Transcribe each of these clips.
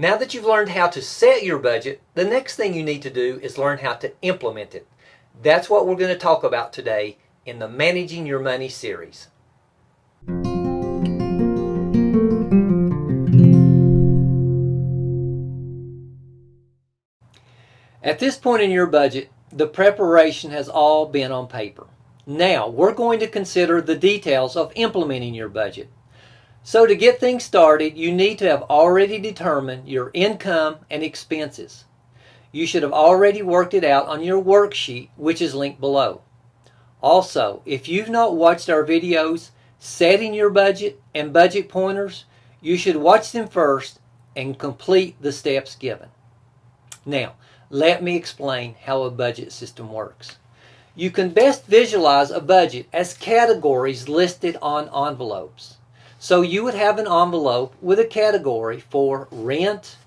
Now that you've learned how to set your budget, the next thing you need to do is learn how to implement it. That's what we're going to talk about today in the Managing Your Money series. At this point in your budget, the preparation has all been on paper. Now, we're going to consider the details of implementing your budget. So to get things started, you need to have already determined your income and expenses. You should have already worked it out on your worksheet, which is linked below. Also, if you've not watched our videos, Setting Your Budget and Budget Pointers, you should watch them first and complete the steps given. Now, let me explain how a budget system works. You can best visualize a budget as categories listed on envelopes. So you would have an envelope with a category for rent,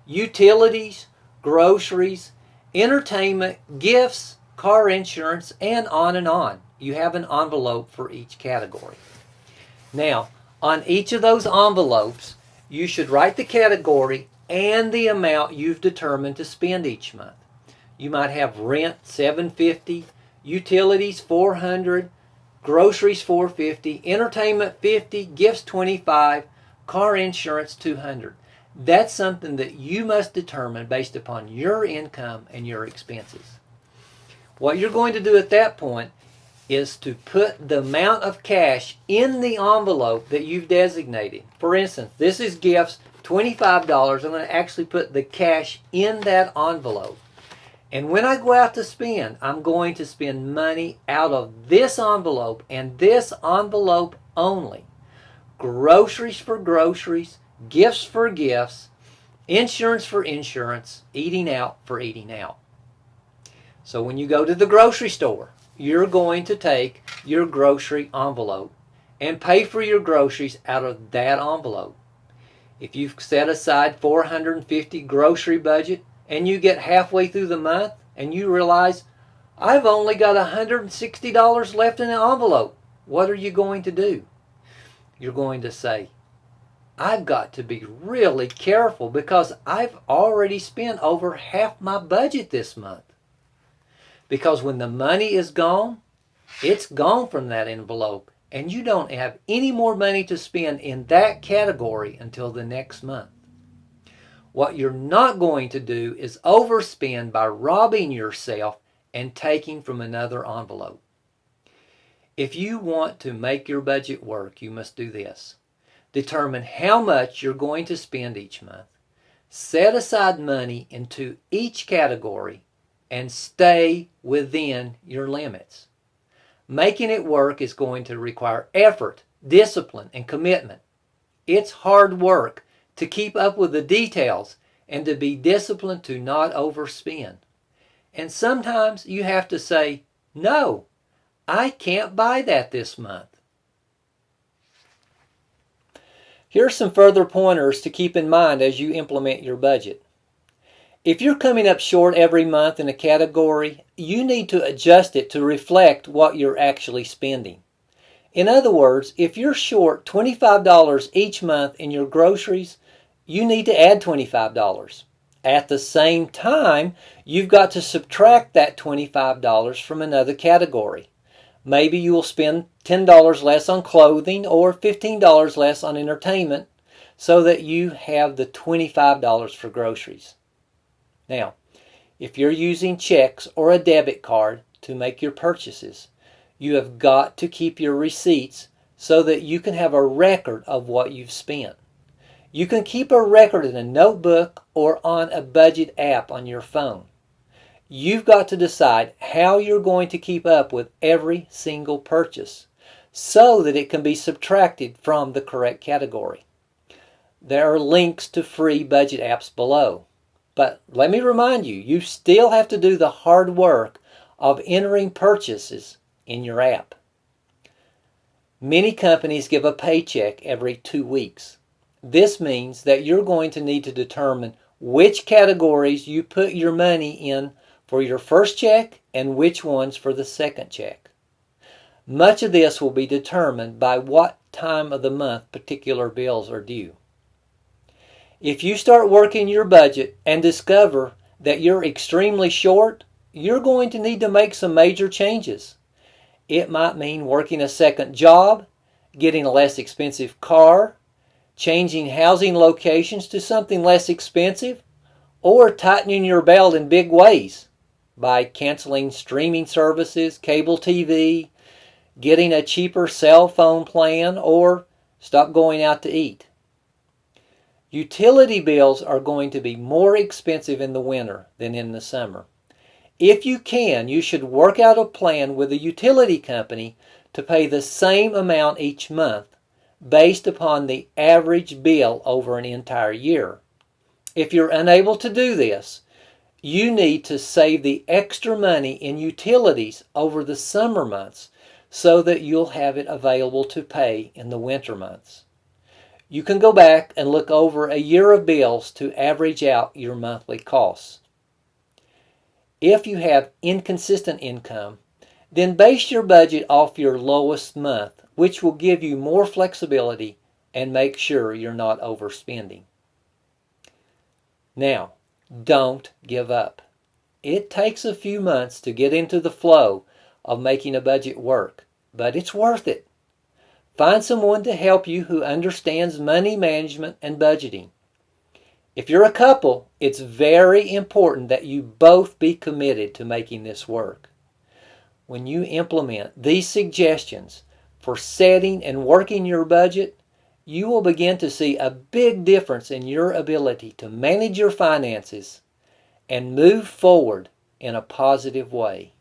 utilities, groceries, entertainment, gifts, car insurance, and on and on. You have an envelope for each category. Now, on each of those envelopes, you should write the category and the amount you've determined to spend each month. You might have rent $750, utilities $400, groceries $450, entertainment $50, gifts $25, car insurance $200. That's something that you must determine based upon your income and your expenses. What you're going to do at that point is to put the amount of cash in the envelope that you've designated. For instance, this is gifts, $25. I'm going to actually put the cash in that envelope. And when I go out to spend, I'm going to spend money out of this envelope and this envelope only. Groceries for groceries, gifts for gifts, insurance for insurance, eating out for eating out. So when you go to the grocery store, you're going to take your grocery envelope and pay for your groceries out of that envelope. If you've set aside $450 grocery budget and you get halfway through the month and you realize, I've only got $160 left in the envelope, what are you going to do? You're going to say, I've got to be really careful because I've already spent over half my budget this month. Because when the money is gone, it's gone from that envelope. And you don't have any more money to spend in that category until the next month. What you're not going to do is overspend by robbing yourself and taking from another envelope. If you want to make your budget work, you must do this. Determine how much you're going to spend each month. Set aside money into each category and stay within your limits. Making it work is going to require effort, discipline, and commitment. It's hard work to keep up with the details and to be disciplined to not overspend. And sometimes you have to say, no, I can't buy that this month. Here are some further pointers to keep in mind as you implement your budget. If you're coming up short every month in a category, you need to adjust it to reflect what you're actually spending. In other words, if you're short $25 each month in your groceries, you need to add $25. At the same time, you've got to subtract that $25 from another category. Maybe you will spend $10 less on clothing or $15 less on entertainment so that you have the $25 for groceries. Now, if you're using checks or a debit card to make your purchases, you have got to keep your receipts so that you can have a record of what you've spent. You can keep a record in a notebook or on a budget app on your phone. You've got to decide how you're going to keep up with every single purchase so that it can be subtracted from the correct category. There are links to free budget apps below. But let me remind you, you still have to do the hard work of entering purchases in your app. Many companies give a paycheck every 2 weeks. This means that you're going to need to determine which categories you put your money in for your first check and which ones for the second check. Much of this will be determined by what time of the month particular bills are due. If you start working your budget and discover that you're extremely short, you're going to need to make some major changes. It might mean working a second job, getting a less expensive car, changing housing locations to something less expensive, or tightening your belt in big ways by canceling streaming services, cable TV, getting a cheaper cell phone plan, or stop going out to eat. Utility bills are going to be more expensive in the winter than in the summer. If you can, you should work out a plan with a utility company to pay the same amount each month based upon the average bill over an entire year. If you're unable to do this, you need to save the extra money in utilities over the summer months so that you'll have it available to pay in the winter months. You can go back and look over a year of bills to average out your monthly costs. If you have inconsistent income, then base your budget off your lowest month, which will give you more flexibility and make sure you're not overspending. Now, don't give up. It takes a few months to get into the flow of making a budget work, but it's worth it. Find someone to help you who understands money management and budgeting. If you're a couple, it's very important that you both be committed to making this work. When you implement these suggestions for setting and working your budget, you will begin to see a big difference in your ability to manage your finances and move forward in a positive way.